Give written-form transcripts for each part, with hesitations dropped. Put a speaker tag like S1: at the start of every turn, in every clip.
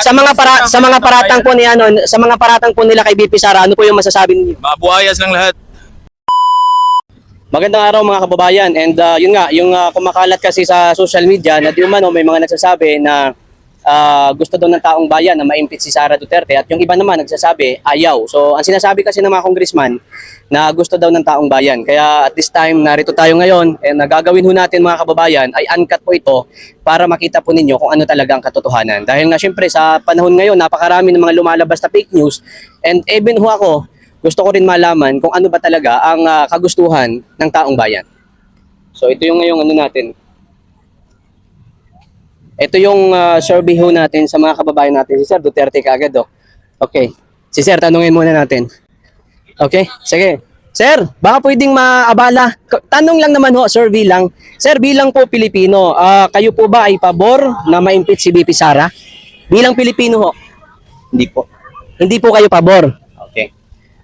S1: sa mga paratang po ni ano, sa mga paratang po nila kay BP Sara, ano po yung masasabi niyo?
S2: Mabuhayas lang lahat.
S1: Magandang araw mga kababayan, and yun nga, yung kumakalat kasi sa social media na di umano may mga nagsasabi na gusto daw ng taong bayan na ma-impeach si Sara Duterte, at yung iba naman nagsasabi ayaw. So ang sinasabi kasi ng mga congressman na gusto daw ng taong bayan. Kaya at this time narito tayo ngayon, and gagawin ho natin mga kababayan ay uncut po ito para makita po ninyo kung ano talaga ang katotohanan. Dahil nga syempre sa panahon ngayon napakarami ng mga lumalabas na fake news, and even ho ako gusto ko rin malaman kung ano ba talaga ang kagustuhan ng taong bayan. So ito yung ngayong ano natin. Ito yung survey ho natin sa mga kababayan natin. Si Sir Duterte kaagad oh. Okay. Si Sir, tanungin muna natin. Okay? Sige. Sir, baka pwedeng maabala. Tanong lang naman ho, survey lang. Sir, bilang po Pilipino, kayo po ba ay pabor na ma-impeach si BP Sara? Bilang Pilipino ho? Hindi po. Hindi po kayo pabor? Okay.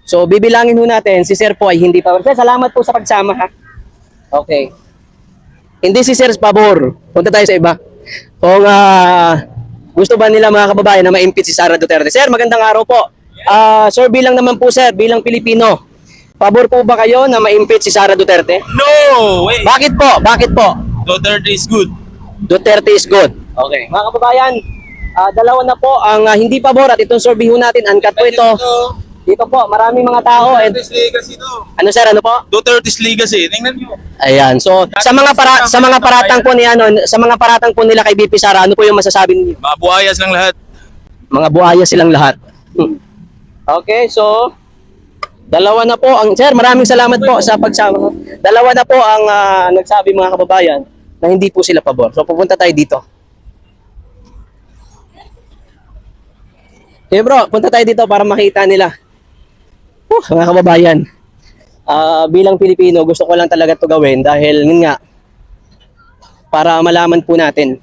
S1: So, bibilangin ho natin, si Sir po ay hindi pabor. Sir, salamat po sa pagsama ha. Okay. Hindi si Sir pabor. Punta tayo sa iba. Kung gusto ba nila mga kababayan na ma-impeach si Sara Duterte. Sir, magandang araw po. Sir, bilang naman po sir, bilang Pilipino, pabor po ba kayo na ma-impeach si Sara Duterte?
S2: No way!
S1: Bakit po? Bakit po?
S2: Duterte is good.
S1: Duterte is good. Okay. Mga kababayan, dalawa na po ang hindi pabor, at itong survey ho natin, uncut po ito. Dito po, maraming mga tao.
S2: Duterte's legacy to.
S1: Ano sir, ano po?
S2: Duterte's legacy. Tingnan nyo.
S1: Ayan. So, sa mga paratang po ni ano, sa mga paratang po nila kay BP Sara, ano po yung masasabi niyo?
S2: Mabuhayas lang lahat.
S1: Mga buhaya silang lahat. Okay, so dalawa na po ang sir, maraming salamat po sa pagsama. Dalawa na po ang nagsabi mga kababayan na hindi po sila pabor. So pupunta tayo dito. Hey bro, punta tayo dito para makita nila. Mga kababayan. Bilang Pilipino, gusto ko lang talaga 'to gawin dahil yun nga para malaman po natin.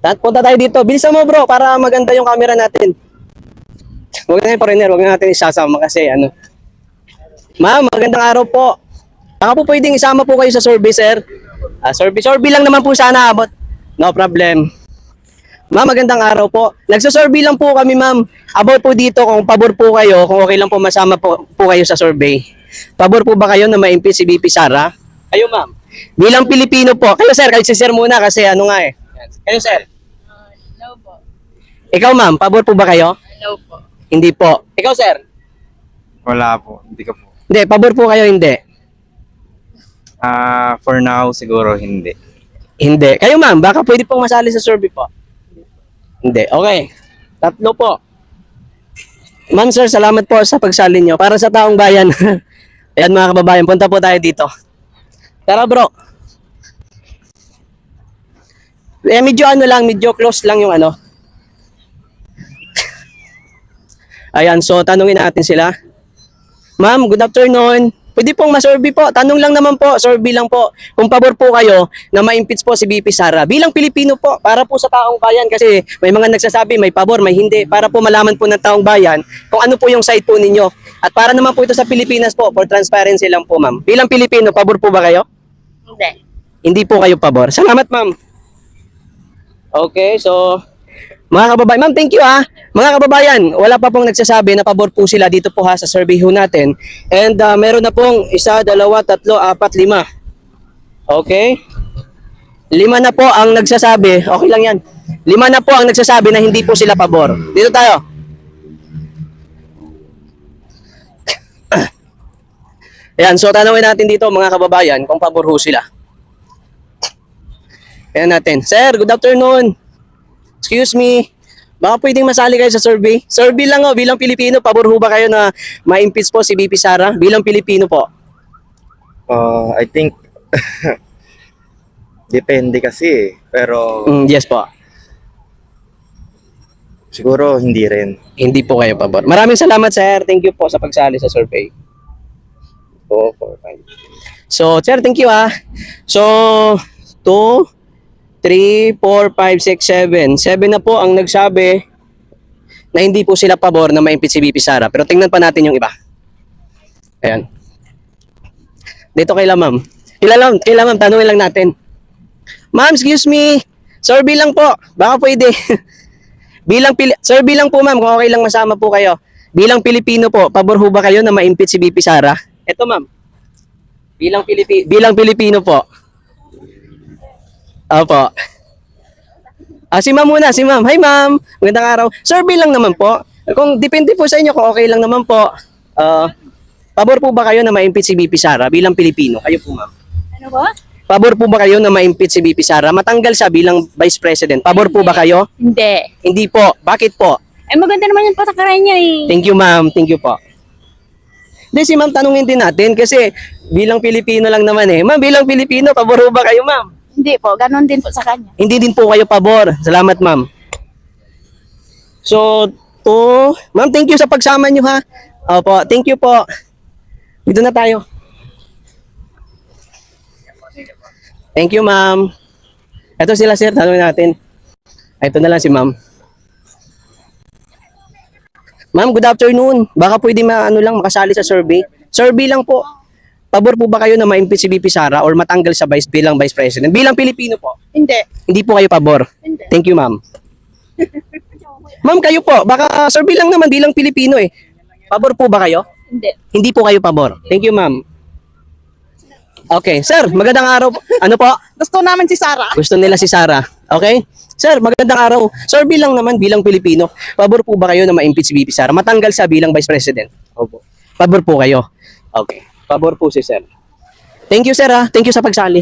S1: At punta tayo dito. Bilisan mo bro para maganda yung camera natin. Huwag na yung foreigner, huwag na natin isasama kasi ano. Ma'am, magandang araw po. Baka po pwedeng isama po kayo sa survey, sir. Survey lang naman po sana, but no problem. Ma'am, magandang araw po. Nagsa-survey lang po kami, ma'am. About po dito kung pabor po kayo, kung okay lang po masama po kayo sa survey. Pabor po ba kayo na ma-impeach si BP Sara? Kayo, ma'am. Bilang Pilipino po. Kayo, sir. Kayo si sir muna kasi ano nga eh. Kayo, sir.
S3: No po.
S1: Ikaw, ma'am. Pabor po ba kayo?
S3: No po.
S1: Hindi po. Ikaw, sir.
S4: Wala po, hindi ka po.
S1: Hindi. Pabor po kayo, hindi.
S4: For now, siguro hindi.
S1: Hindi. Kayo, ma'am. Baka pwede pong masali sa survey po. Hindi. Okay. Tatlo po. Ma'am, sir, salamat po sa pagsali nyo. Para sa taong bayan. Ayan mga kababayan, punta po tayo dito. Tara bro. Medyo ano lang, medyo close lang yung ano. Ayan, so tanungin natin sila. Ma'am, good afternoon. Pwede pong ma-survey po. Tanong lang naman po, survey lang po. Kung pabor po kayo na ma-impeach po si BP Sara. Bilang Pilipino po, para po sa taong bayan kasi may mga nagsasabi, may pabor, may hindi. Para po malaman po ng taong bayan kung ano po yung side po ninyo. At para naman po ito sa Pilipinas po, for transparency lang po ma'am. Bilang Pilipino, pabor po ba kayo?
S3: Hindi.
S1: Hindi po kayo pabor. Salamat ma'am. Okay, so mga kababayan, ma'am, thank you ha. Mga kababayan, wala pa pong nagsasabi na pabor po sila dito po ha sa survey ho natin. And meron na pong 1, 2, 3, 4, 5. Okay? 5 na po ang nagsasabi. Okay lang yan. 5 na po ang nagsasabi na hindi po sila pabor. Dito tayo. Ayan, so tanawin natin dito mga kababayan kung pabor ho sila. Ayan natin. Sir, good afternoon. Excuse me. Baka pwedeng masali kayo sa survey. Survey lang oh, bilang Pilipino, pabor ho ba kayo na ma-impeach po si BP Sara? Bilang Pilipino po.
S4: I think, depende kasi pero
S1: Yes po.
S4: siguro hindi rin.
S1: Hindi po kayo pabor. Maraming salamat sir. Thank you po sa pagsali sa survey. 4, 4, 5. So, sir, thank you ah. So, 2, 3, 4, 5, 6, 7. 7 na po ang nagsabi na hindi po sila pabor na ma-impeach si BP Sara. Pero tingnan pa natin yung iba. Ayan. Dito kaila ma'am. Kaila ma'am, tanungin lang natin. Ma'am, excuse me. Survey lang po. Baka pwede. Sir, bilang po ma'am, kung okay lang masama po kayo. Bilang Pilipino po, pabor ho ba kayo na ma-impeach si VP Sara? Ito ma'am. Bilang Pilipino po. Opo. Si ma'am muna, si ma'am. Hi ma'am, magandang araw. Sir, bilang naman po. Kung depende po sa inyo, kung okay lang naman po. Pabor po ba kayo na ma-impeach si VP Sara bilang Pilipino? Kayo po ma'am.
S3: Ano ba?
S1: Pabor po ba kayo na ma-impeach si VP Sara? Matanggal siya bilang Vice President. Pabor po ba kayo?
S3: Hindi.
S1: Hindi po. Bakit po?
S3: Eh, maganda naman yung patakaran niya eh.
S1: Thank you, ma'am. Thank you po. Hindi, si ma'am tanungin din natin kasi bilang Pilipino lang naman eh. Ma'am, bilang Pilipino, pabor po ba kayo, ma'am?
S3: Hindi po, ganon din po sa kanya.
S1: Hindi din po kayo pabor. Salamat, ma'am. So, ma'am, thank you sa pagsama nyo, ha? Opo, thank you po. Dito na tayo. Thank you, ma'am. Ito sila, sir. Tanungin natin. Ito na lang si ma'am. Ma'am, good afternoon. Baka pwede makasali sa survey. Survey lang po. Pabor po ba kayo na ma-impeach si VP Sara or matanggal sa bilang Vice President? Bilang Pilipino po.
S3: Hindi.
S1: Hindi po kayo pabor.
S3: Hindi.
S1: Thank you, ma'am. Ma'am, kayo po. Baka survey lang naman bilang Pilipino eh. Pabor po ba kayo?
S3: Hindi.
S1: Hindi po kayo pabor. Thank you, ma'am. Okay, sir, magandang araw po. Ano po?
S3: Gusto namin si Sara.
S1: Gusto nila si Sara. Okay? Sir, magandang araw. Sir, bilang naman, bilang Pilipino, pabor po ba kayo na ma-impeach si VP Sara? Matanggal siya bilang Vice President? Opo. Pabor po kayo? Okay. Pabor po si Sir. Thank you, sir, ha. Thank you sa pagsali.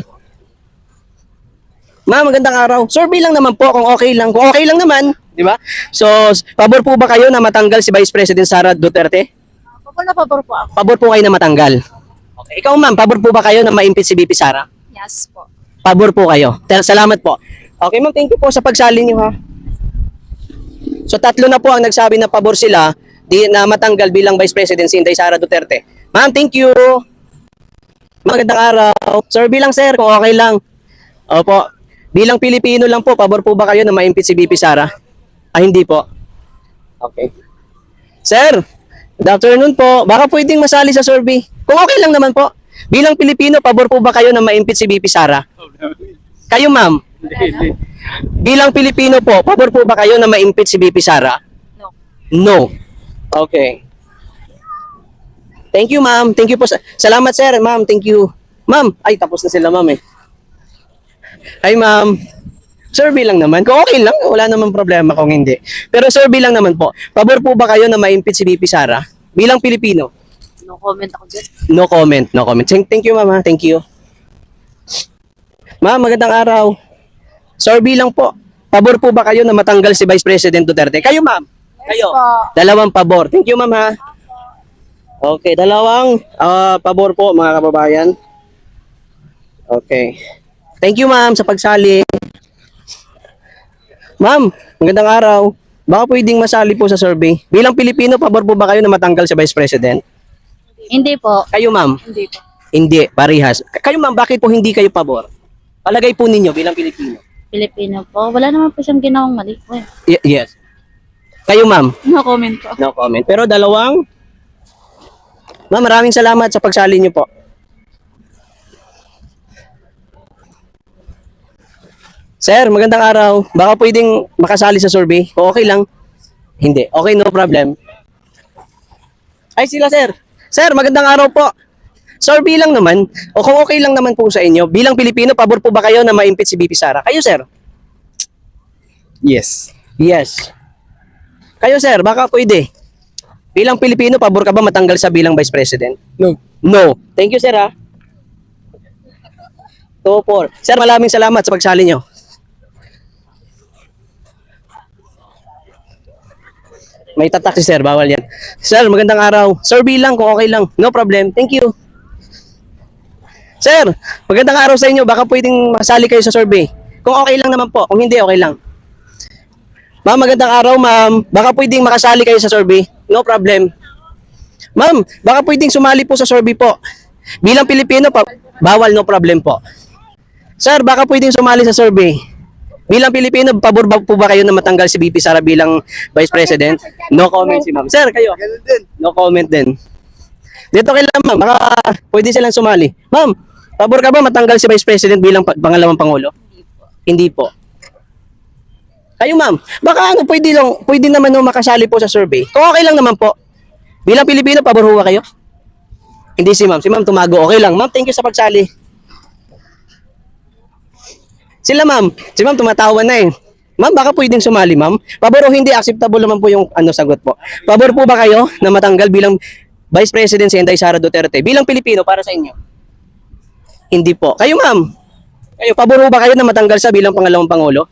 S1: Ma'am, magandang araw. Sir, bilang naman po, kung okay lang. Kung okay lang naman, di ba? So, pabor po ba kayo na matanggal si Vice President Sara Duterte?
S3: Pabor po ako.
S1: Pabor po kayo na matanggal? Okay. Ikaw, ma'am, pabor po ba kayo na ma-impeach si VP Sara?
S3: Yes po.
S1: Pabor po kayo. Salamat po. Okay, ma'am, thank you po sa pagsali niyo, ha. So, 3 na po ang nagsabi na pabor sila na matanggal bilang Vice President si Inday Sara Duterte. Ma'am, thank you. Magandang araw. Sir, bilang sir, kung okay lang. Opo. Bilang Pilipino lang po, pabor po ba kayo na ma-impeach si VP Sara? Hindi po. Okay. Sir, good afternoon po. Baka pwedeng masali sa survey. Kung okay lang naman po. Bilang Pilipino, pabor po ba kayo na ma-impeach si VP Sara? Kayo, ma'am. Bilang Pilipino po, pabor po ba kayo na ma-impeach si VP Sara?
S3: No.
S1: No. Okay. Thank you, ma'am. Thank you po. Salamat, sir. Ma'am, thank you. Ma'am, ay tapos na sila, ma'am eh. Hi, ma'am. Survey lang naman. Kung okay lang, wala namang problema kung hindi. Pero survey lang naman po. Pabor po ba kayo na ma-impeach si VP Sara? Bilang Pilipino?
S3: No comment ako dyan.
S1: No comment, no comment. Thank you, ma'am. Thank you. Ma'am, magandang araw. Survey lang po. Pabor po ba kayo na matanggal si Vice President Duterte? Kayo, ma'am. Kayo.
S3: po.
S1: Dalawang pabor. Thank you, ma'am, ha. Okay, dalawang pabor po, mga kababayan. Okay. Thank you, ma'am, sa pagsali. Ma'am, magandang araw. Baka pwedeng masali po sa survey. Bilang Pilipino, pabor po ba kayo na matanggal si Vice President?
S3: Hindi po.
S1: Kayo, ma'am?
S3: Hindi po.
S1: Hindi, parihas. Kayo, ma'am, bakit po hindi kayo pabor? Palagay po ninyo bilang Pilipino.
S3: Pilipino po. Wala naman po siyang ginawang mali po eh.
S1: Yes. Kayo, ma'am?
S3: No comment po.
S1: No comment. Pero dalawang? Ma'am, maraming salamat sa pagsali niyo po. Sir, magandang araw. Baka pwedeng makasali sa survey. Kung okay lang. Hindi. Okay, no problem. Ay, sila, sir. Sir, magandang araw po. Survey lang naman. O kung okay lang naman po sa inyo, bilang Pilipino, pabor po ba kayo na ma-impeach si VP Sara? Kayo, sir?
S4: Yes.
S1: Yes. Kayo, sir, baka pwede. Bilang Pilipino, pabor ka ba matanggal sa bilang Vice President?
S4: No.
S1: No. Thank you, sir, ha. 2-4. Sir, maraming salamat sa pagsali nyo. May tatak si sir, bawal yan. Sir, magandang araw. Survey lang kung okay lang. No problem. Thank you. Sir, magandang araw sa inyo. Baka pwedeng masali kayo sa survey. Kung okay lang naman po. Kung hindi, okay lang. Ma'am, magandang araw, ma'am. Baka pwedeng makasali kayo sa survey. No problem. Ma'am, baka pwedeng sumali po sa survey po. Bilang Pilipino, bawal, no problem po. Sir, baka pwedeng sumali sa survey. Bilang Pilipino, pabor ba po ba kayo na matanggal si VP Sara bilang Vice President? No comment si ma'am. Sir, kayo? No comment din. Dito kay ma'am, baka pwede silang sumali. Ma'am, pabor ka ba matanggal si Vice President bilang pangalawang Pangulo? Hindi po. Kayo ma'am, baka ano pwede naman no makasali po sa survey. Kung okay lang naman po. Bilang Pilipino, pabor ho ba kayo? Hindi si ma'am. Si ma'am tumago. Okay lang. Ma'am, thank you sa pagsali. Sila ma'am. Si ma'am tumatawa na eh. Ma'am, baka pwedeng sumali ma'am. Pabor o hindi, acceptable naman po yung sagot po. Pabor po ba kayo na matanggal bilang Vice President si Inday Sara Duterte? Bilang Pilipino, para sa inyo? Hindi po. Kayo ma'am. Kayo, pabor ba kayo na matanggal sa bilang pangalawang Pangulo?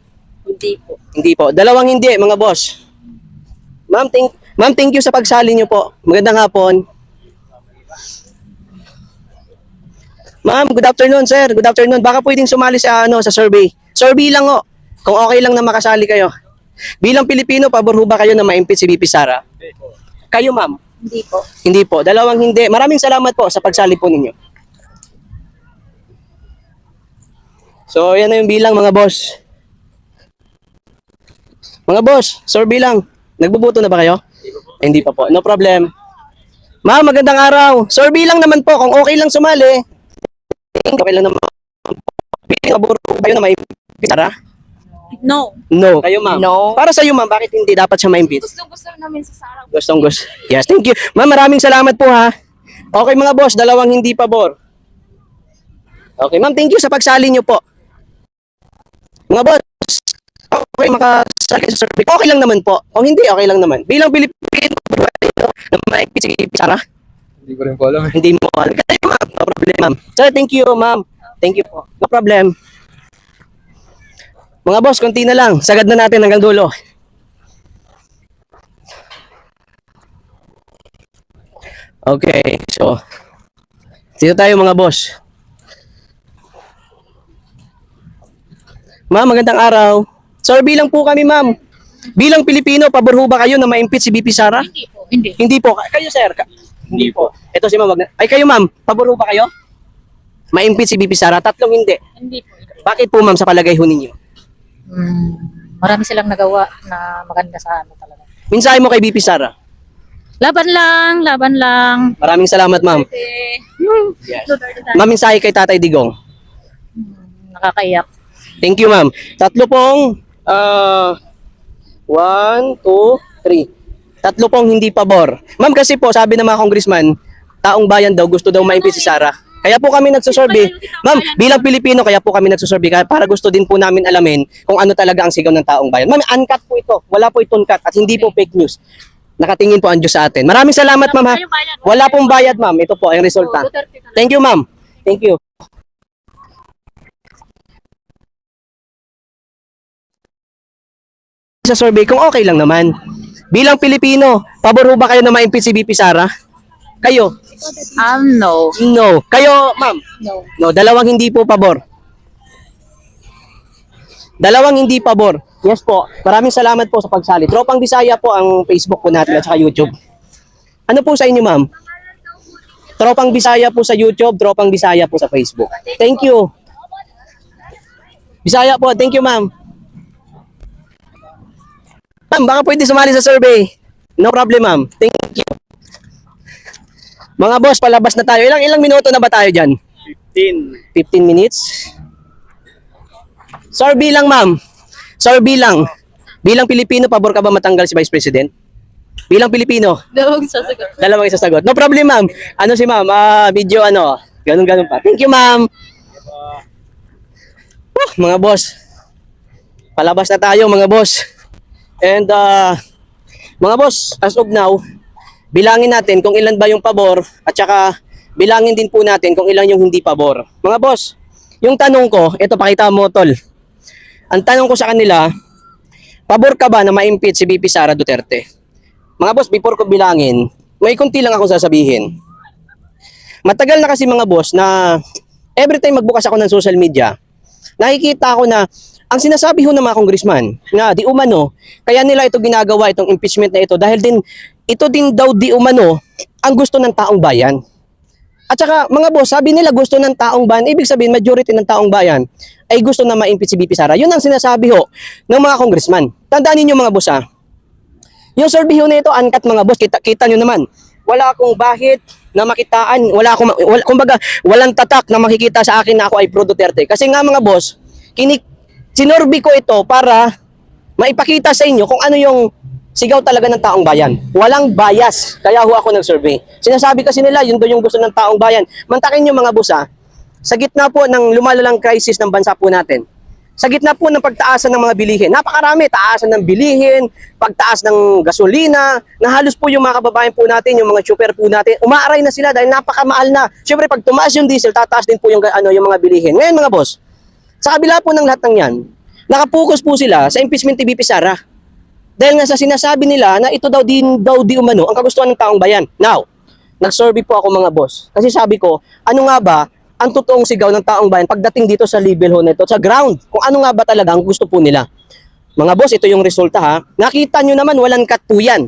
S3: Hindi po.
S1: Hindi po. Dalawang hindi, mga boss. Ma'am, thank you sa pagsali niyo po. Magandang hapon. Ma'am, good afternoon, sir. Good afternoon. Baka pwedeng sumali sa sa survey. Survey lang ho. Kung okay lang na makasali kayo. Bilang Pilipino, pabor ho ba kayo na ma-impeach si VP Sara? Kayo, ma'am?
S3: Hindi po.
S1: Hindi po. Dalawang hindi. Maraming salamat po sa pagsali po ninyo. So, yan na yung bilang, mga boss. Mga boss, survey lang. Nagbubuto na ba kayo? Hindi pa po. No problem. Ma'am, magandang araw. Survey lang naman po. Kung okay lang sumali, okay lang naman. Pabor po kayo na may Sara?
S3: No.
S1: No. Kayo, ma'am?
S3: No.
S1: Para sa iyo, ma'am, bakit hindi dapat siya ma-impeach?
S3: Gusto namin sa Sara.
S1: Gustong gusto. Yes, thank you. Ma'am, maraming salamat po ha. Okay mga boss, dalawang hindi pabor. Okay, ma'am, thank you sa pagsali niyo po. Mga boss, okay makasali sa survey. Okay lang naman po. Kung hindi, okay lang naman. Bilang Pilipino, na ma-impeach si Sara?
S5: Hindi ko rin po alam eh.
S1: Hindi mo alam. Kaya ma'am, no problem ma'am. Sir, thank you ma'am. Thank you po. No problem. Mga boss, konti na lang. Sagad na natin hanggang dulo. Okay, so dito tayo mga boss. Ma'am, magandang araw. Survey lang po kami ma'am. Bilang Pilipino, pabor ho ba kayo na ma-impeach si VP Sara?
S3: Hindi po. Hindi.
S1: Hindi po. Kayo sir? Hindi po. Ito si ma'am. Ay kayo ma'am, pabor ho ba kayo? Ma-impeach si VP Sara? Tatlong hindi.
S3: Hindi po.
S1: Bakit po ma'am sa palagay ho ninyo?
S6: Marami silang nagawa na maganda sa ano talaga.
S1: Mensahe mo kay VP Sara.
S6: Laban lang, laban lang.
S1: Maraming salamat ma'am. Yes. Ma'am, mensahe kay Tatay Digong.
S6: Nakakaiyak.
S1: Thank you ma'am. Tatlo pong 1, 2, 3. Tatlo pong hindi pabor. Ma'am, kasi po sabi ng mga congressman, taong bayan daw gusto daw ma-impeach si Sara. Kaya po kami nagsusurvey. Ma'am, bilang Pilipino, kaya po kami nagsusurvey para gusto din po namin alamin kung ano talaga ang sigaw ng taong bayan. Ma'am, uncut po ito. Wala po itong cut at hindi po fake news. Nakatingin po ang Diyos sa atin. Maraming salamat ma'am ha. Wala pong bayad ma'am. Ito po ang resulta. Thank you ma'am. Thank you. Sa survey kung okay lang naman. Bilang Pilipino, pabor ho ba kayo na ma-impeach si VP Sara? Kayo?
S3: No.
S1: No. Kayo, ma'am?
S3: No.
S1: No, dalawang hindi po pabor. Dalawang hindi pabor. Yes po. Maraming salamat po sa pagsali. Tropang Bisaya po ang Facebook po natin at saka YouTube. Ano po sa inyo, ma'am? Tropang Bisaya po sa YouTube, Tropang Bisaya po sa Facebook. Thank you. Bisaya po. Thank you, ma'am. Ma'am, baka pwede sumali sa survey. No problem, ma'am. Thank you. Mga boss, palabas na tayo. Ilang minuto na ba tayo dyan? 15 minutes? Survey lang, ma'am. Survey lang. Bilang Pilipino, pabor ka ba matanggal si Vice President? Bilang Pilipino?
S3: Dalawang sasagot.
S1: Dalawang isasagot. No problem, ma'am. Ano si ma'am? Video ganun pa. Thank you, ma'am. Mga boss. Palabas na tayo, mga boss. And, mga boss, as of now, bilangin natin kung ilan ba yung pabor at saka bilangin din po natin kung ilan yung hindi pabor. Mga boss, yung tanong ko, ito pakita mo tol. Ang tanong ko sa kanila, pabor ka ba na ma-impeach si VP Sara Duterte? Mga boss, before ko bilangin, may kunti lang akong sasabihin. Matagal na kasi mga boss na every time magbukas ako ng social media, nakikita ako na ang sinasabi ho ng mga congressman na di umano, kaya nila ito ginagawa, itong impeachment na ito dahil din ito din daw di umano ang gusto ng taong bayan. At saka mga boss, sabi nila gusto ng taong bayan, ibig sabihin majority ng taong bayan ay gusto na ma-impeach si VP Sara. Yun ang sinasabi ho ng mga congressman. Tandaan niyo mga boss ha. Yung survey ho na ito, uncut mga boss, kita nyo naman. Wala akong bahit na makitaan, kumbaga walang tatak na makikita sa akin na ako ay pro Duterte. Kasi nga mga boss, sinorbi ko ito para maipakita sa inyo kung ano yung sigaw talaga ng taong bayan. Walang bias. Kaya ho ako nag-survey. Sinasabi kasi nila, yun doon yung gusto ng taong bayan. Mantakin nyo mga boss, sa gitna po ng lumalalang crisis ng bansa po natin, sa gitna po ng pagtaasan ng mga bilihin, napakarami, taasan ng bilihin, pagtaas ng gasolina, na halos po yung mga kababayan po natin, yung mga chopper po natin, umaaray na sila dahil napakamahal na. Siyempre, pag tumaas yung diesel, tataas din po yung, yung mga bilihin. Ngayon mga boss, sa kabila po ng lahat ng yan, nakapokus po sila sa impeachment ni VP Sara. Dahil nga sa sinasabi nila na ito daw di umano ang kagustuhan ng taong bayan. Now, nag-survey po ako mga boss. Kasi sabi ko, ano nga ba ang totoong sigaw ng taong bayan pagdating dito sa level ho nito, sa ground? Kung ano nga ba talaga ang gusto po nila. Mga boss, ito yung resulta ha. Nakita nyo naman, walang cut po yan.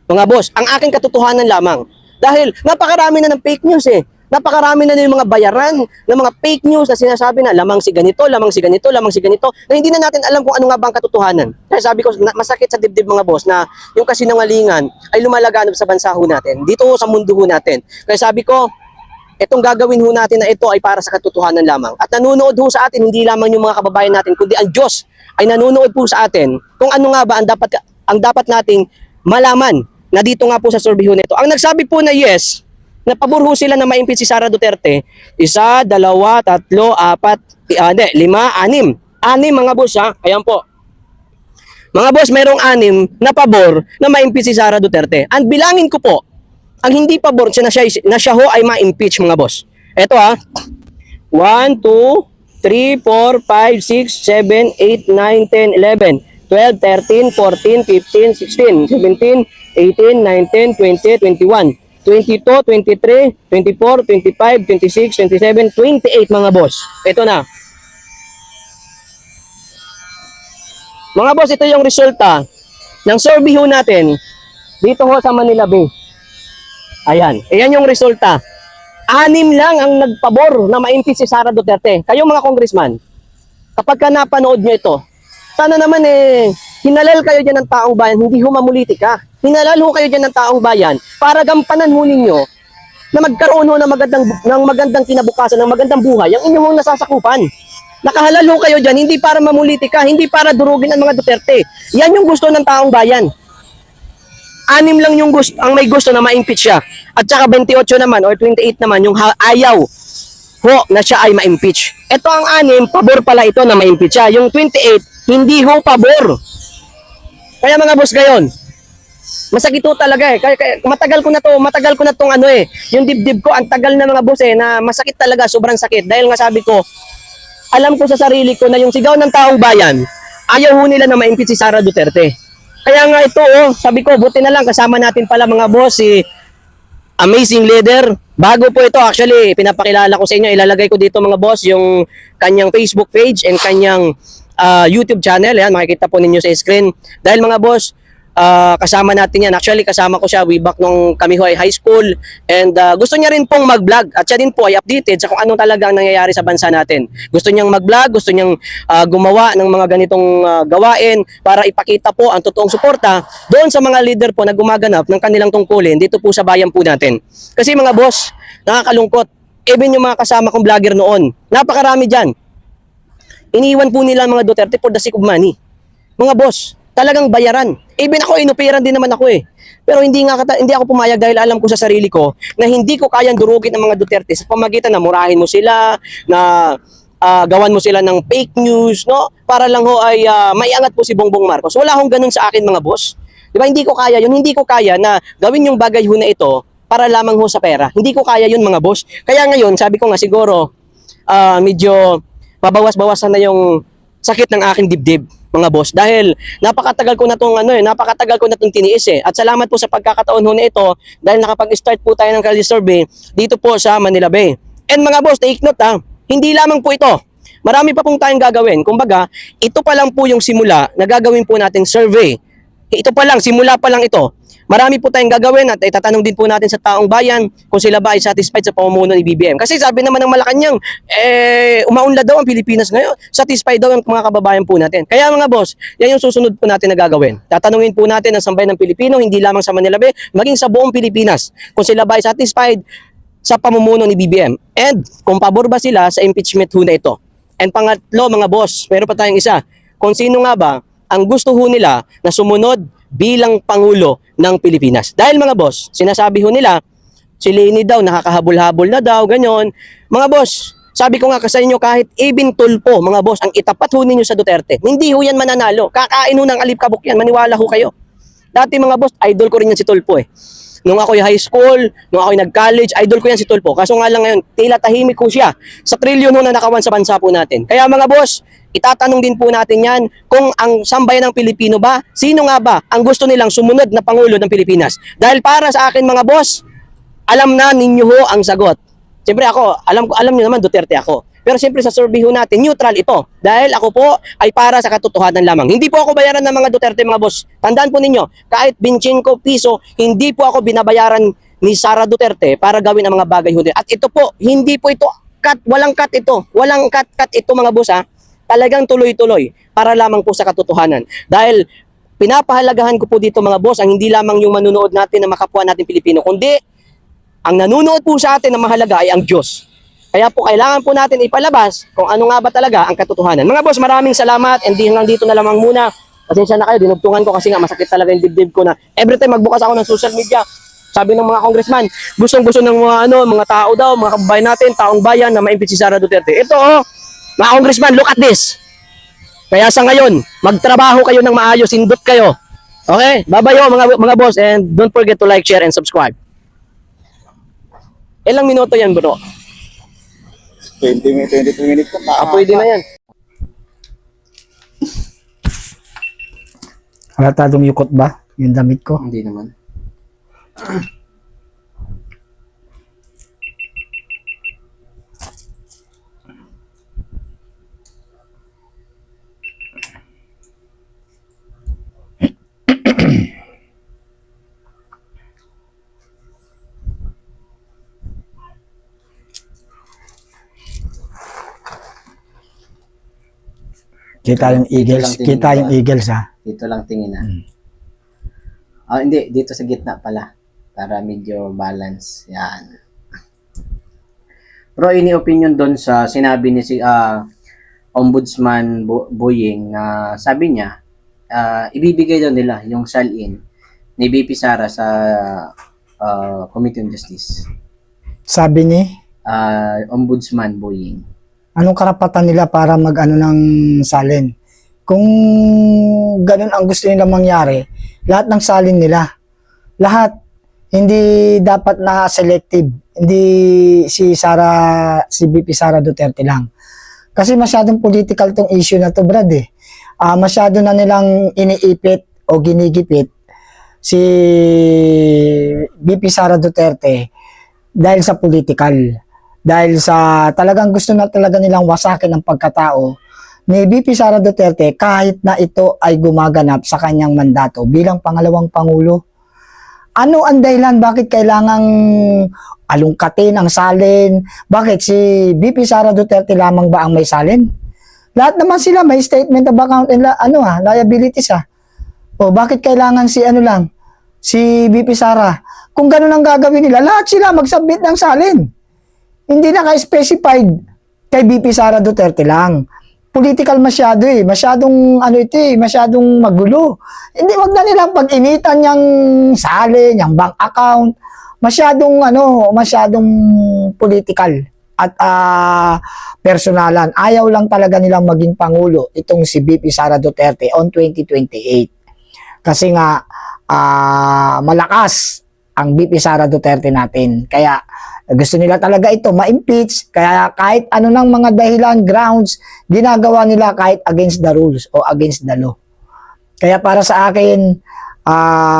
S1: Mga boss, ang aking katotohanan lamang. Dahil napakarami na ng fake news Napakarami na yung mga bayaran ng mga fake news na sinasabi na lamang si ganito, lamang si ganito, lamang si ganito, na hindi na natin alam kung ano nga ba ang katotohanan. Kaya sabi ko, masakit sa dibdib mga boss na yung kasinungalingan ay lumalaganap sa bansa ho natin, dito ho sa mundo ho natin. Kaya sabi ko, itong gagawin ho natin na ito ay para sa katotohanan lamang. At nanonood ho sa atin, hindi lamang yung mga kababayan natin, kundi ang Diyos ay nanonood po sa atin kung ano nga ba ang dapat nating malaman na dito nga po sa survey ho nito. Ang nagsabi po na yes, na pabor ho sila na ma-impeach si Sara Duterte, 1, 2, 3, 4, 5, 6, 6 mga boss ha. Ayan po. Mga boss, mayroong 6 na pabor na ma-impeach si Sara Duterte. Ang bilangin ko po, ang hindi pabor na siya ho ay ma-impeach mga boss. Ito ha. 1, 2, 3, 4, 5, 6, 7, 8, 9, 10, 11, 12, 13, 14, 15, 16, 17, 18, 19, 20, 21. 22, 23, 24, 25, 26, 27, 28 mga boss. Ito na. Mga boss, ito yung resulta ng survey ho natin dito ho sa Manila Bay. Ayan. Ayan yung resulta. 6 lang ang nagpabor na ma-impeach si Sara Duterte. Kayo mga congressman, kapag ka napanood nyo ito, sana naman hinalal kayo dyan ng taong bayan, hindi ho mamulitika. Hinalal ho kayo dyan ng taong bayan para gampanan ho ninyo na magkaroon ho ng magandang kinabukasan, ng magandang buhay, ang inyong nasasakupan. Nakahalal ho kayo dyan, hindi para mamulitika, hindi para durugin ang mga Duterte. Yan yung gusto ng taong bayan. 6 lang yung gusto, ang may gusto na ma-impeach siya. At saka 28 naman or 28 naman yung ayaw ho na siya ay ma-impeach. Ito ang 6, pabor pala ito na ma-impeach siya. Yung 28, hindi ho pabor. Kaya mga boss gayon, masakit ho talaga Kaya matagal ko na tong yung dibdib ko, ang tagal na mga boss na masakit talaga, sobrang sakit. Dahil nga sabi ko, alam ko sa sarili ko na yung sigaw ng taong bayan, ayaw ho nila na ma-impeach si Sara Duterte. Kaya nga ito, sabi ko, buti na lang kasama natin pala mga boss, si Amazing Leader. Bago po ito, actually, pinapakilala ko sa inyo, ilalagay ko dito mga boss, yung kanyang Facebook page and kanyang YouTube channel. Yan, makikita po ninyo sa screen. Dahil mga boss, kasama natin yan. Actually, kasama ko siya way back nung kami ho ay high school. And gusto niya rin pong mag-vlog. At siya din po ay updated sa kung anong talagang nangyayari sa bansa natin. Gusto niyang mag-vlog, gusto niyang gumawa ng mga ganitong gawain para ipakita po ang totoong suporta doon sa mga leader po na gumaganap ng kanilang tungkulin dito po sa bayan po natin. Kasi mga boss, nakakalungkot. Even yung mga kasama kong vlogger noon, napakarami dyan. Iniwan po nila mga Duterte for the sake of money. Mga boss, talagang bayaran. Even ako, inupiran din naman ako Pero hindi ako pumayag dahil alam ko sa sarili ko na hindi ko kayang durugin ang mga Duterte sa pamagitan na murahin mo sila, na gawan mo sila ng fake news, no? Para lang ho ay maiangat po si Bongbong Marcos. Wala akong ganun sa akin mga boss. Di ba? Hindi ko kaya yun. Hindi ko kaya na gawin yung bagay ho na ito para lamang ho sa pera. Hindi ko kaya yun mga boss. Kaya ngayon, sabi ko nga siguro, medyo mabawas-bawasan na yung sakit ng aking dibdib, mga boss, dahil napakatagal ko na tong tiniis At salamat po sa pagkakataon ho na ito dahil nakapag-start po tayo ng Kali Survey dito po sa Manila Bay. And mga boss, take note hindi lamang po ito. Marami pa pong tayong gagawin. Kumbaga, ito pa lang po yung simula na gagawin po nating survey. Ito pa lang, simula pa lang ito. Marami po tayong gagawin at itatanong din po natin sa taong bayan kung sila ba ay satisfied sa pamumuno ni BBM. Kasi sabi naman ng Malacanang, umaunlad daw ang Pilipinas ngayon. Satisfied daw ang mga kababayan po natin. Kaya mga boss, yan yung susunod po natin na gagawin. Tatanungin po natin ang sambayan ng Pilipino, hindi lamang sa Manila Bay, maging sa buong Pilipinas, kung sila ba ay satisfied sa pamumuno ni BBM. And kung pabor ba sila sa impeachment ho na ito. And pangatlo mga boss, meron pa tayong isa. Kung sino nga ba ang gusto ho nila na sumunod bilang Pangulo ng Pilipinas. Dahil mga boss, sinasabi ho nila, si Leni daw nakakahabol-habol na daw, ganyan. Mga boss, sabi ko nga sa inyo, kahit even tulpo, mga boss, ang itapat ho ninyo sa Duterte, hindi ho yan mananalo. Kakain ho ng alipkabok yan, maniwala ho kayo. Dati mga boss, idol ko rin yan si Tulpo eh. Nung ako'y high school, nung ako'y nag-college, idol ko yan si Tulpo. Kaso nga lang ngayon, tila tahimik ko siya sa trilyon ho na nakawan sa bansa po natin. Kaya mga boss, itatanong din po natin yan kung ang sambayan ng Pilipino ba, sino nga ba ang gusto nilang sumunod na Pangulo ng Pilipinas. Dahil para sa akin mga boss, alam na ninyo ho ang sagot. Siyempre ako, alam niyo naman Duterte ako. Pero siyempre sa survey ho natin, neutral ito. Dahil ako po ay para sa katotohanan lamang. Hindi po ako bayaran ng mga Duterte mga boss. Tandaan po ninyo, kahit 25 piso, hindi po ako binabayaran ni Sara Duterte para gawin ang mga bagay ho. At ito po, hindi po ito cut, walang cut ito. Walang cut ito mga boss ha. Talagang tuloy-tuloy para lamang po sa katotohanan. Dahil pinapahalagahan ko po dito mga boss, ang hindi lamang yung manunood natin na makapwa natin Pilipino, kundi ang nanunood po sa atin na mahalaga ay ang Diyos. Kaya po kailangan po natin ipalabas kung ano nga ba talaga ang katotohanan. Mga boss, maraming salamat and hanggang dito na lamang muna. Pasensya na kayo, dinugtungan ko kasi nga masakit talaga yung dibdib ko na every time magbukas ako ng social media, sabi ng mga congressman, gustong-gusto ng mga tao daw, mga kababayan natin, taong bayan na ma-impeach si Sara Duterte. Ito mga congressman, look at this. Kaya sa ngayon, magtrabaho kayo ng maayos, indot kayo. Okay? Bye-bye mga boss and don't forget to like, share, and subscribe. Ilang minuto yan bro?
S5: 22 minutes na.
S1: Pwede na yan.
S7: Halatadong yukot ba yung damit ko?
S1: Hindi naman.
S7: Kita yung Eagles, kita yung Eagles ha.
S8: Dito lang tingin na. Hindi. Dito sa gitna pala. Para medyo balance. Yan. Pero ini opinion doon sa sinabi ni si Ombudsman Boying na sabi niya, ibibigay daw nila yung salin ni BP Sara sa Committee on Justice.
S7: Sabi ni,
S8: Ombudsman Boying.
S7: anong karapatan nila para mag-ano ng salin? Kung ganun ang gusto nila mangyari, lahat ng salin nila, lahat, hindi dapat na selective, hindi si BP Sara Duterte lang. Kasi masyadong political tong issue na to, Brad eh. Masyado na nilang iniipit o ginigipit si BP Sara Duterte dahil sa political. Dahil sa talagang gusto na talaga nilang wasakin ang pagkatao ni BP Sara Duterte kahit na ito ay gumaganap sa kanyang mandato bilang pangalawang pangulo. Ano ang dahilan? Bakit kailangang alungkatin ang salin? Bakit si BP Sara Duterte lamang ba ang may salin? Lahat naman sila may statement of account and liabilities O bakit kailangan si BP Sara? Kung ganun ang gagawin nila, lahat sila mag-submit ng salin. Hindi naka-specified kay BP Sara Duterte lang. Political masyado masyadong magulo. Hindi, wag na nilang pag-initan yung salin, yung bank account. Masyadong political at personalan. Ayaw lang talaga nilang maging pangulo itong si BP Sara Duterte on 2028. Kasi nga malakas ang BP Sara Duterte natin. Kaya gusto nila talaga ito ma-impeach, kaya kahit ano ng mga dahilan, grounds, ginagawa nila kahit against the rules o against the law. Kaya para sa akin,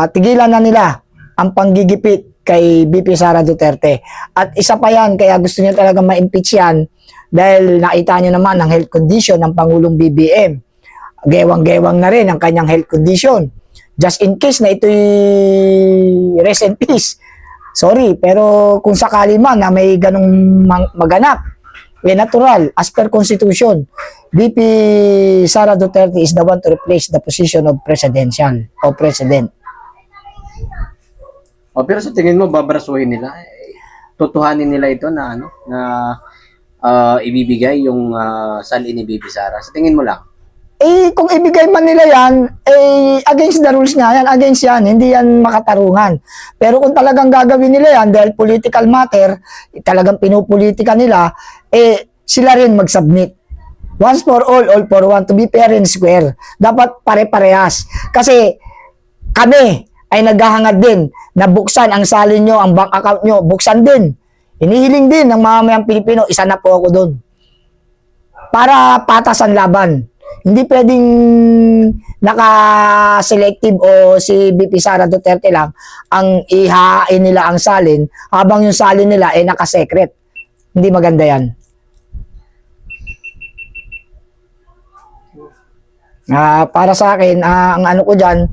S7: tigilan na nila ang panggigipit kay BP Sara Duterte. At isa pa yan, kaya gusto niya talaga ma-impeach yan dahil nakita niyo naman ang health condition ng Pangulong BBM. Gewang-gewang na rin ang kanyang health condition. Just in case na ito'y rest in peace. Sorry, pero kung sakali man na may ganong maganap, natural, as per Constitution, BP Sara Duterte is the one to replace the position of presidential o president.
S8: Pero sa tingin mo, babarasuhin nila? Tutuhanin nila ito na ibibigay yung salin ni BP Sara? Sa tingin mo lang?
S7: kung ibigay man nila yan, against the rules nga yan, against yan, hindi yan makatarungan. Pero kung talagang gagawin nila yan, dahil political matter, talagang pinupolitika nila, sila rin mag-submit. Once for all for one, to be fair and square. Dapat pare-parehas. Kasi kami ay naghahangad din na buksan ang salin nyo, ang bank account nyo, buksan din. Inihiling din ng mamamayang Pilipino, isa na po ako doon. Para patas ang laban. Hindi pwedeng naka-selective o si BP Sara Duterte lang ang ihain nila ang salin habang yung salin nila ay naka-secret. Hindi maganda yan. Para sa akin, ang ano ko dyan,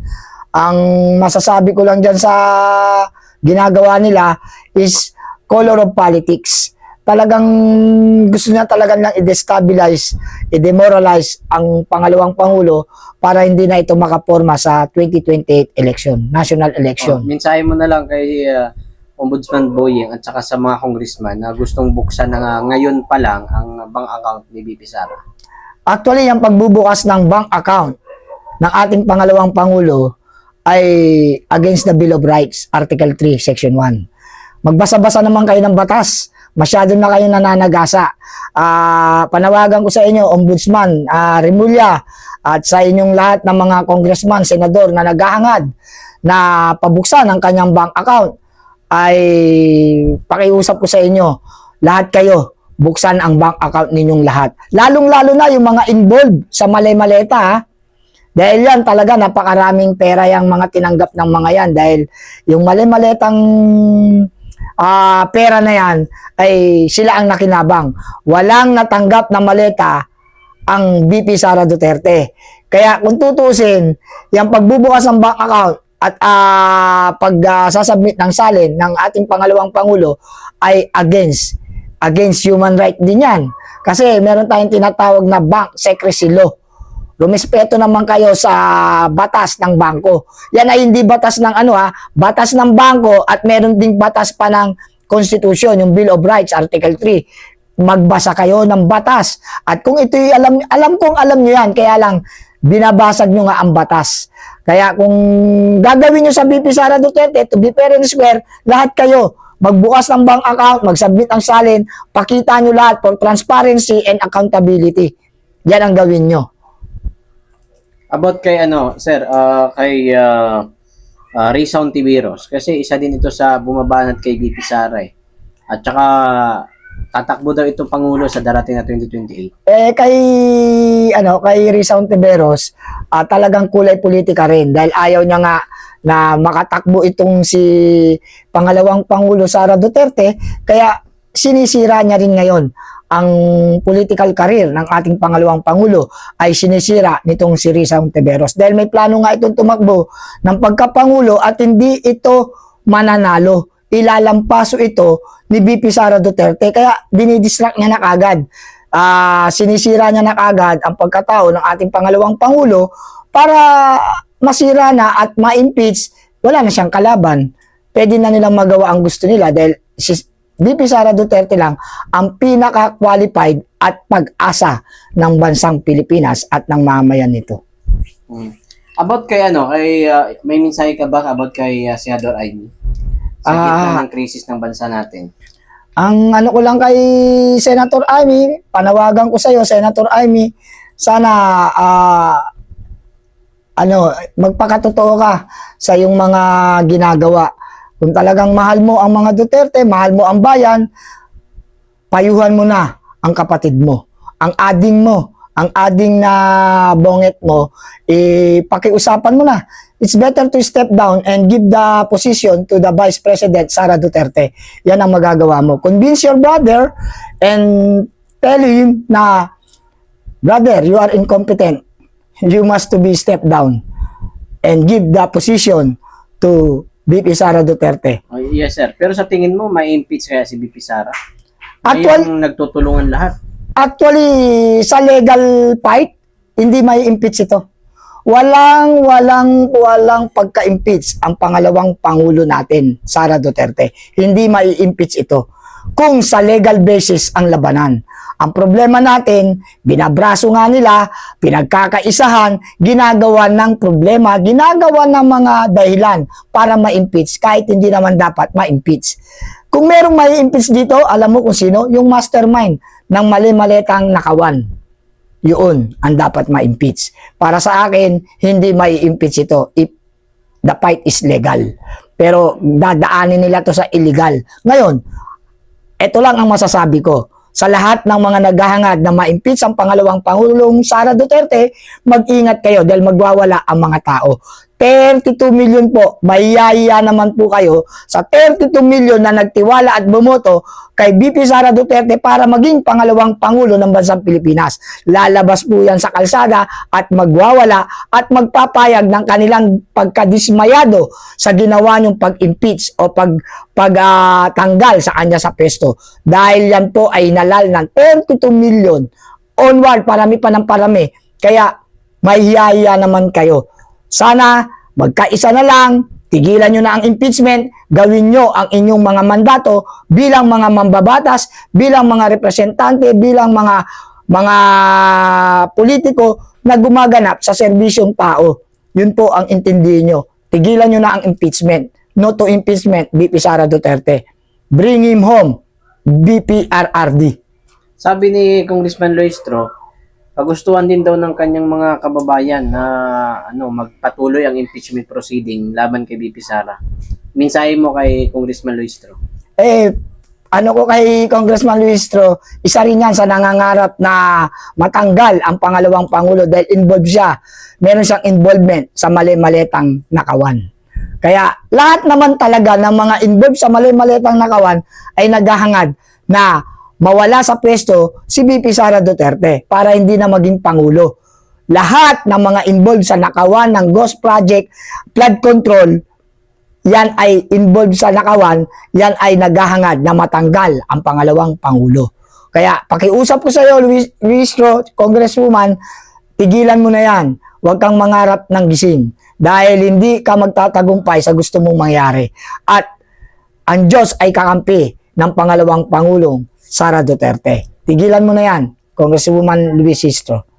S7: ang masasabi ko lang dyan sa ginagawa nila is color of politics. Talagang gusto niya talagang lang i-destabilize, i-demoralize ang pangalawang Pangulo para hindi na ito makaporma sa 2028 election, national election.
S8: Mensahe mo na lang kay Ombudsman Boyeng at saka sa mga congressman na gustong buksan na ngayon pa lang ang bank account ni BP Sara.
S7: Actually, yung pagbubukas ng bank account ng ating pangalawang Pangulo ay against the Bill of Rights, Article 3, Section 1. Magbasa-basa naman kayo ng batas. Masyado na kayo nananagasa. Panawagan ko sa inyo, Ombudsman Remulla, at sa inyong lahat ng mga congressman, senador na naghahangad na pabuksan ang kanyang bank account, ay pakiusap ko sa inyo, lahat kayo, buksan ang bank account ninyong lahat. Lalong-lalo na yung mga involved sa malay-maleta, ha? Dahil yan talaga napakaraming pera yung mga tinanggap ng mga yan dahil yung malay-maletang pera na yan ay sila ang nakinabang. Walang natanggap na maleta ang BP Sara Duterte. Kaya kung tutusin, yung pagbubukas ng bank account at pag-sasubmit ng salin ng ating pangalawang Pangulo ay against human right din yan. Kasi meron tayong tinatawag na bank secrecy law. Rumispeto naman kayo sa batas ng bangko. Yan ay hindi batas ng batas ng bangko at meron ding batas pa ng Constitution, yung Bill of Rights, Article 3. Magbasa kayo ng batas. At kung ito'y alam kong alam nyo yan, kaya lang binabasag nyo nga ang batas. Kaya kung gagawin nyo sa BP Sara Duterte, to be fair and square, lahat kayo, magbukas ng bank account, mag-submit ang salin, pakita nyo lahat for transparency and accountability. Yan ang gawin nyo.
S8: About kay sir, kay Rizal Tiberos, kasi isa din ito sa bumabanat kay BP Sara eh. At saka tatakbo daw itong Pangulo sa darating na 2028.
S7: Kay Rizal Tiberos, talagang kulay politika rin dahil ayaw niya nga na makatakbo itong si pangalawang Pangulo Sara Duterte, kaya sinisira niya rin ngayon ang political career ng ating pangalawang Pangulo ay sinisira nitong si Rizal Tiberos. Dahil may plano nga itong tumakbo ng pagkapangulo at hindi ito mananalo. Ilalampaso ito ni BP Sara Duterte. Kaya dinidistract niya na kagad. Sinisira niya na kagad ang pagkatao ng ating pangalawang Pangulo para masira na at ma-impeach. Wala na siyang kalaban. Pwede na nilang magawa ang gusto nila dahil BP Sara Duterte lang ang pinaka-qualified at pag-asa ng bansang Pilipinas at ng mamayan nito.
S8: About kay may mensahe ka ba about kay Senador Amy? Sa gitna ng krisis ng bansa natin.
S7: Ang ko lang kay Senator Amy, panawagan ko sa iyo, Senator Amy, sana magpakatotoo ka sa iyong mga ginagawa. Kung talagang mahal mo ang mga Duterte, mahal mo ang bayan, payuhan mo na ang kapatid mo. Ang ading na bonget mo, pakiusapan mo na. It's better to step down and give the position to the Vice President Sara Duterte. Yan ang magagawa mo. Convince your brother and tell him na, brother, you are incompetent. You must to be step down and give the position to BP Sara Duterte.
S8: Yes, sir. Pero sa tingin mo, may impeach kaya si BP Sara?
S7: Actually,
S8: nagtutulungan lahat.
S7: Actually, sa legal fight, hindi may impeach ito. Walang pagka-impeach ang pangalawang Pangulo natin, Sara Duterte. Hindi may impeach ito. kung sa legal basis ang labanan. Ang problema natin, binabraso nga nila, pinagkakaisahan, ginagawa ng problema, ginagawa ng mga dahilan para ma-impeach kahit hindi naman dapat ma-impeach. Kung merong ma-impeach dito, alam mo kung sino? Yung mastermind ng mali-malitang nakawan. Yun ang dapat ma-impeach. Para sa akin, hindi mai-impeach ito if the fight is legal. Pero dadaanin nila to sa illegal. Ngayon, ito lang ang masasabi ko. Sa lahat ng mga naghahangad na ma-impeach ang pangalawang Pangulong Sara Duterte, mag-ingat kayo dahil magwawala ang mga tao. 32 million po, mahihiya naman po kayo sa 32 million na nagtiwala at bumoto kay BP Sara Duterte para maging pangalawang Pangulo ng bansang Pilipinas. Lalabas po yan sa kalsada at magwawala at magpapayag ng kanilang pagkadismayado sa ginawa niyong pag-impeach o pagtanggal sa kanya sa pesto. Dahil yan po ay nalal ng 32 million onward, parami pa ng parami. Kaya mahihiya naman kayo. Sana magkaisa na lang, tigilan nyo na ang impeachment, gawin nyo ang inyong mga mandato bilang mga mambabatas, bilang mga representante, bilang mga politiko na gumaganap sa serbisyong tao. Yun po ang intindihin nyo. Tigilan nyo na ang impeachment. No to impeachment, BP Sara Duterte. Bring him home, BPRRD.
S8: Sabi ni Congressman Loistro, kagustuhan din daw ng kanyang mga kababayan na magpatuloy ang impeachment proceeding laban kay BP Sara. Mensahe mo kay Congressman Loistro?
S7: Ko kay Congressman Luistro, isa rin yan sa nangangarap na matanggal ang pangalawang Pangulo dahil involved siya. Meron siyang involvement sa mali-malitang nakawan. Kaya lahat naman talaga ng mga involved sa mali-malitang nakawan ay naghahangad na mawala sa pwesto si BP Sara Duterte para hindi na maging Pangulo. Lahat ng mga involved sa nakawan ng Ghost Project, flood control, yan ay involved sa nakawan, yan ay naghahangad na matanggal ang pangalawang Pangulo. Kaya pakiusap ko sa iyo, Luistro, Congresswoman, tigilan mo na yan. Huwag kang mangarap ng gising dahil hindi ka magtatagumpay sa gusto mong mangyari. At ang Diyos ay kakampi ng pangalawang Pangulong Sara Duterte. Tigilan mo na yan, Congresswoman Luis Sistro.